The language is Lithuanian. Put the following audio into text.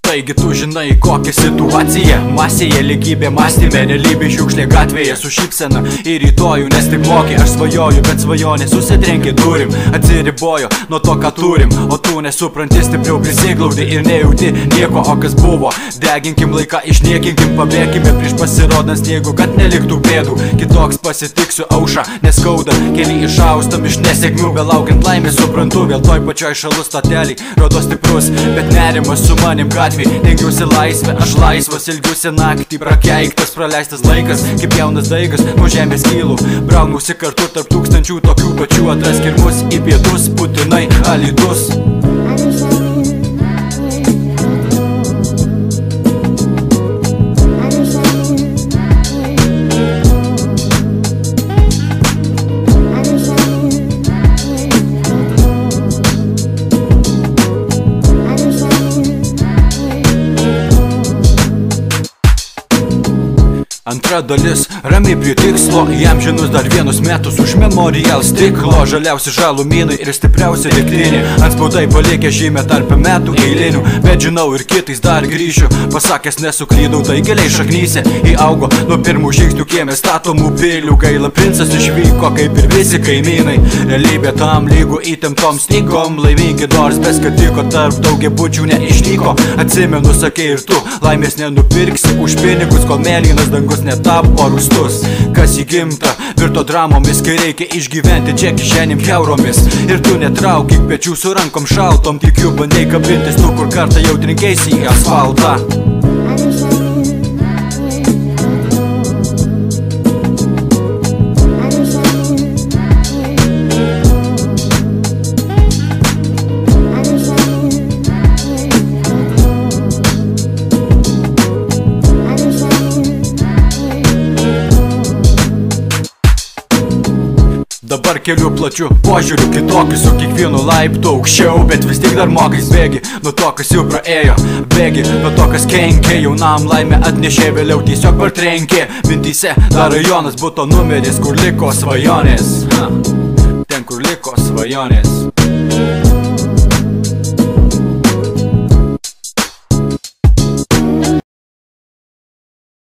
Taigi tu žinai kokią situaciją, masėje lygybė mąstyme, realybė šiukšlė gatvėje su šypsena į rytojų, nes tik mokė, aš svajoju, bet svajonė susitrenkė durim, atsiribojo nuo to, ką turim, o tu nesupranti, stipriau prisiglaudė ir nejauti nieko, o kas buvo, deginkim laiką, išniekinkim, pabėkime prieš pasirodant sniegu, kad neliktų bėdų, kitoks pasitiksiu aušą, neskauda, keli išaustam iš nesėkmių, belaukiant laimės suprantu, vėl toj pačioj šalus statelį, rodo stiprus, bet nerimas su manim gatvė. Dengiuosi laisvę, aš laisvas, ilgiuosi naktį, prakeiktas, praleistas laikas, kaip jaunas daigas, nuo žemės kylu, braunusi kartu tarp tūkstančių tokių pačių, atrask ir mus į pietus, Putinai, Alytus. Antra dalis, ramiai prie tikslo, jam žinus dar vienus metus už memorial stiklo, žaliausi žalumynai ir stipriausia elektrinė, antspaudai paliekė žymę tarp metų eilinių, bet žinau ir kitais dar grįšiu, pasakęs nesuklydau, tai giliai šaknyse įaugo nuo pirmų žingsnių kieme statomų pilių, gaila princas išvyko kaip ir visi kaimynai, realybė tam lygų įtemptom stygom, laimingi nors bez kad tiko tarp daugiabučių neišnyko, atsimenu sakei ir tu, laimės nenupirksi už pinigus, kol mėlynas dangus netapo rūstus, kas įgimta virto dramomis, kai reikia išgyventi čia kišenim heuromis, ir tu netraukyk pečių su rankom šaltom, tikiu bandai kabintis tu, kur kartą jau trinkėsi į asfaltą. Dabar keliu plačiu požiūriu kitokį, su kiekvienu laiptu aukščiau, bet vis tik dar mokais bėgi nuo to, kas jau praėjo, bėgi nuo to, kas kenkė, jaunam laimę atnešė, vėliau tiesiog partrenkė, mintyse dar rajonas būtų numeris, kur liko svajonės, ten kur liko svajonės.